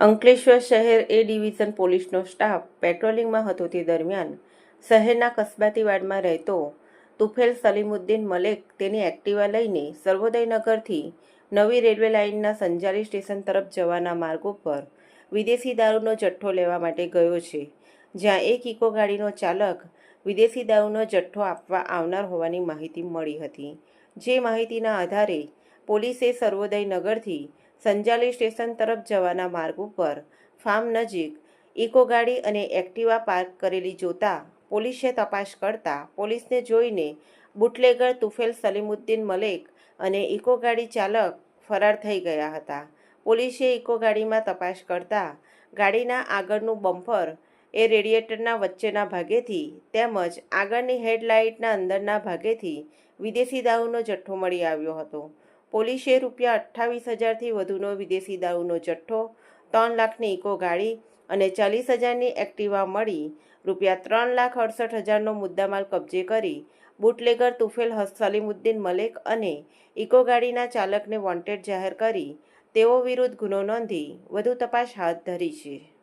અંકલેશ્વર શહેર એ ડિવિઝન પોલીસનો સ્ટાફ પેટ્રોલિંગમાં હતો તે દરમિયાન શહેરના કસ્બાતી વાડમાં રહેતો તુફેલ સલીમુદ્દીન મલેક તેની એક્ટિવા લઈને સર્વોદયનગરથી નવી રેલવે લાઇનના સંજારી સ્ટેશન તરફ જવાના માર્ગ ઉપર વિદેશી દારૂનો જથ્થો લેવા માટે ગયો છે, જ્યાં એક ઇકો ગાડીનો ચાલક વિદેશી દારૂનો જથ્થો આપવા આવનાર હોવાની માહિતી મળી હતી. જે માહિતીના આધારે પોલીસે સર્વોદયનગરથી સંજાલી સ્ટેશન તરફ જવાના માર્ગ ઉપર ફાર્મ નજીક ઇકો ગાડી અને એક્ટિવા પાર્ક કરેલી જોતા પોલીસે તપાસ કરતા પોલીસને જોઈને બુટલેગર તુફેલ સલીમુદ્દીન મલેક અને ઇકો ગાડી ચાલક ફરાર થઈ ગયા હતા. પોલીસે ઇકો ગાડીમાં તપાસ કરતા ગાડીના આગળનું બમ્પર એ રેડિયેટરના વચ્ચેના ભાગેથી તેમજ આગળની હેડલાઇટના અંદરના ભાગેથી વિદેશી દારૂનો જથ્થો મળી આવ્યો હતો. પોલીસે ₹28,000થી વધુનો વિદેશી દારૂનો જથ્થો, 3 લાખની ઇકો ગાડી અને 40,000ની એક્ટિવા મળી ₹3,68,000નો મુદ્દામાલ કબજે કરી બુટલેગર તુફેલ સલીમુદ્દીન મલેક અને ઇકો ગાડીના ચાલકને વોન્ટેડ જાહેર કરી તેઓ વિરુદ્ધ ગુનો નોંધી વધુ તપાસ હાથ ધરી છે.